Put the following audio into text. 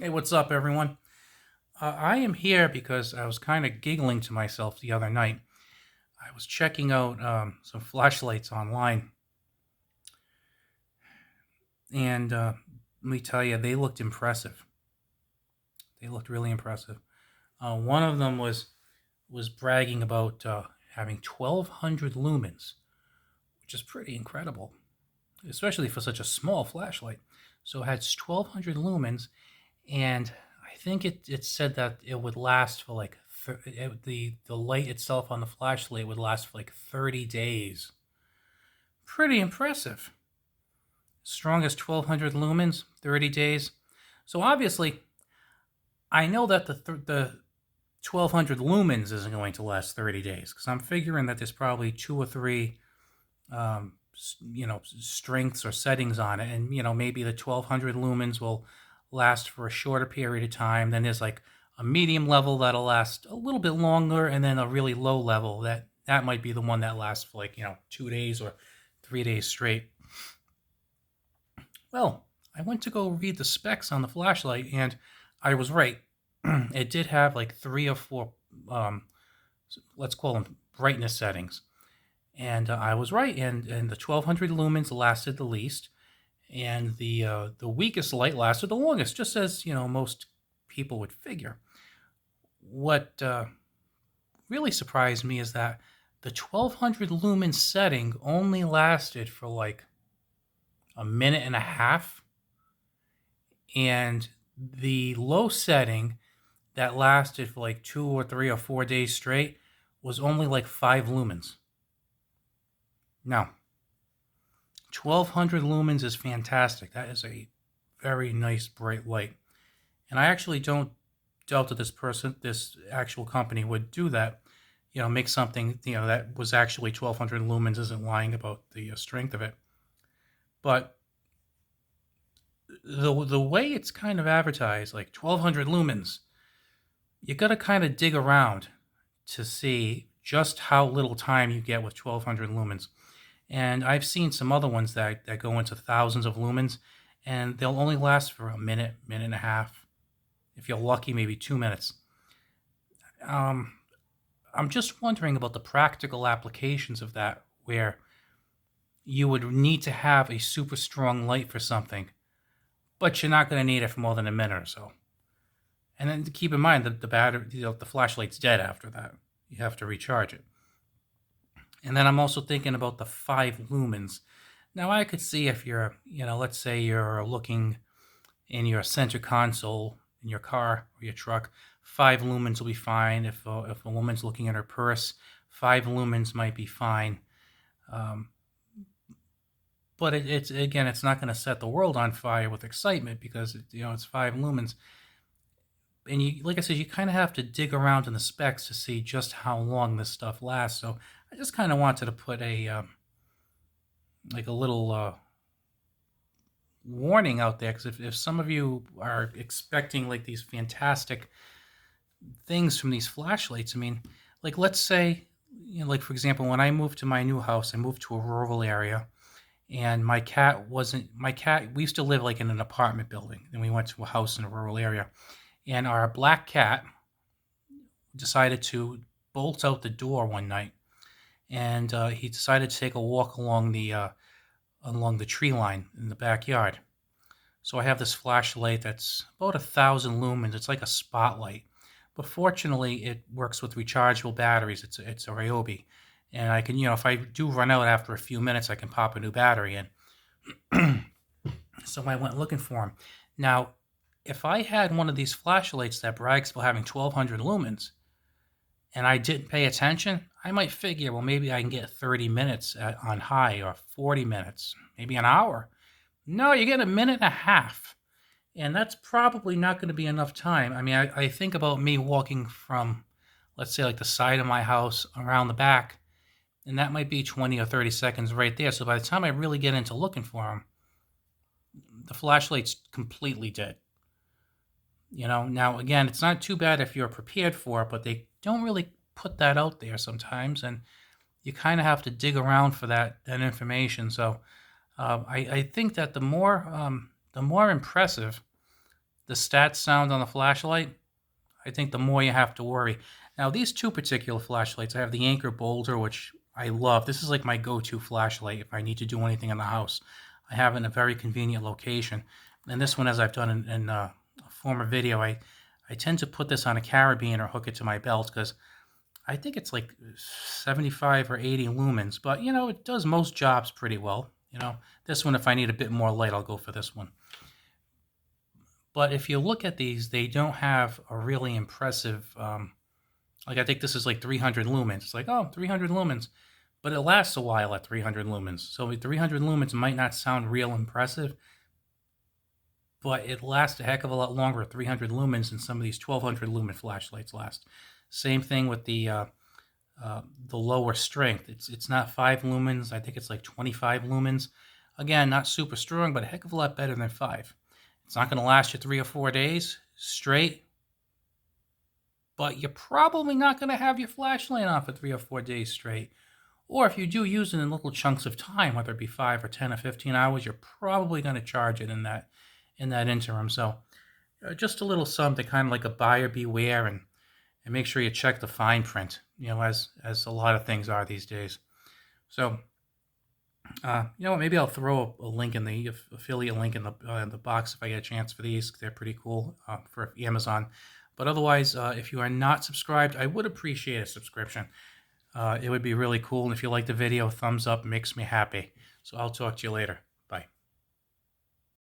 Hey, what's up, everyone? I am here because I was kind of giggling to myself the other night. I was checking out some flashlights online, and let me tell you, they looked impressive. They looked really impressive. One of them was bragging about having 1,200 lumens, which is pretty incredible, especially for such a small flashlight. So it had 1,200 lumens, and I think it said that it would last for like the light itself on the flashlight would last for like 30 days. Pretty impressive. Strongest 1,200 lumens, 30 days. So obviously, I know that the 1,200 lumens isn't going to last 30 days because I'm figuring that there's probably two or three strengths or settings on it, and maybe the 1,200 lumens will last for a shorter period of time. Then there's like a medium level that'll last a little bit longer, and then a really low level that might be the one that lasts for like 2 days or 3 days straight. Well, I went to go read the specs on the flashlight, and I was right. It did have like three or four, let's call them brightness settings. And I was right, and the 1,200 lumens lasted the least, and the weakest light lasted the longest, just as most people would figure. What really surprised me is that the 1,200 lumen setting only lasted for like a minute and a half, and the low setting that lasted for like 2 or 3 or 4 days straight was only like 5 lumens. Now, 1,200 lumens is fantastic. That is a very nice bright light. And I actually don't doubt that this actual company would do that. Make something, that was actually 1,200 lumens, isn't lying about the strength of it. But the way it's kind of advertised, like 1,200 lumens, you got to kind of dig around to see just how little time you get with 1,200 lumens. And I've seen some other ones that go into thousands of lumens, and they'll only last for a minute, minute and a half. If you're lucky, maybe 2 minutes. Um, I'm just wondering about the practical applications of that, where you would need to have a super strong light for something, but you're not going to need it for more than a minute or so. And then to keep in mind that the battery, the flashlight's dead after that. You have to recharge it. And then I'm also thinking about the 5 lumens. Now I could see if you're, let's say you're looking in your center console in your car or your truck, 5 lumens will be fine. If a woman's looking at her purse, 5 lumens might be fine. But it's not going to set the world on fire with excitement because it's 5 lumens. And like I said, you kind of have to dig around in the specs to see just how long this stuff lasts. So I just kind of wanted to put a like a little warning out there, because if some of you are expecting like these fantastic things from these flashlights, I mean, like let's say, like for example, when I moved to my new house, I moved to a rural area, and my cat wasn't my cat. We used to live like in an apartment building, and we went to a house in a rural area, and our black cat decided to bolt out the door one night, and he decided to take a walk along the tree line in the backyard. So I have this flashlight that's about 1,000 lumens. It's like a spotlight, but fortunately, it works with rechargeable batteries. It's a Ryobi, and I can, if I do run out after a few minutes, I can pop a new battery in. So I went looking for them. Now, if I had one of these flashlights that brags about having 1,200 lumens, and I didn't pay attention, I might figure, well, maybe I can get 30 minutes on high, or 40 minutes, maybe an hour. No, you get a minute and a half. And that's probably not going to be enough time. I mean, I think about me walking from, let's say, like the side of my house around the back, and that might be 20 or 30 seconds right there. So by the time I really get into looking for them, the flashlight's completely dead. Now again, it's not too bad if you're prepared for it, but they don't really put that out there sometimes, and you kind of have to dig around for that information. So I think that the more impressive the stats sound on the flashlight, I think the more you have to worry. Now, these two particular flashlights, I have the Anchor Boulder, which I love. This is like my go-to flashlight if I need to do anything in the house. I have it in a very convenient location. And this one, as I've done in a former video, I tend to put this on a carabiner or hook it to my belt because I think it's like 75 or 80 lumens, but it does most jobs pretty well. This one, if I need a bit more light, I'll go for this one. But if you look at these, they don't have a really impressive, like I think this is like 300 lumens. It's like, oh, 300 lumens, but it lasts a while at 300 lumens. So 300 lumens might not sound real impressive, but it lasts a heck of a lot longer at 300 lumens than some of these 1200 lumen flashlights last. Same thing with the lower strength. It's not 5 lumens. I think it's like 25 lumens. Again, not super strong, but a heck of a lot better than 5. It's not going to last you 3 or 4 days straight, but you're probably not going to have your flashlight on for 3 or 4 days straight. Or if you do use it in little chunks of time, whether it be 5 or 10 or 15 hours, you're probably going to charge it in that interim. So just a little something, kind of like a buyer beware, and make sure you check the fine print, as a lot of things are these days. So, you know what? Maybe I'll throw a link in the affiliate link in the box if I get a chance for these. They're pretty cool for Amazon. But otherwise, if you are not subscribed, I would appreciate a subscription. It would be really cool. And if you like the video, thumbs up makes me happy. So I'll talk to you later.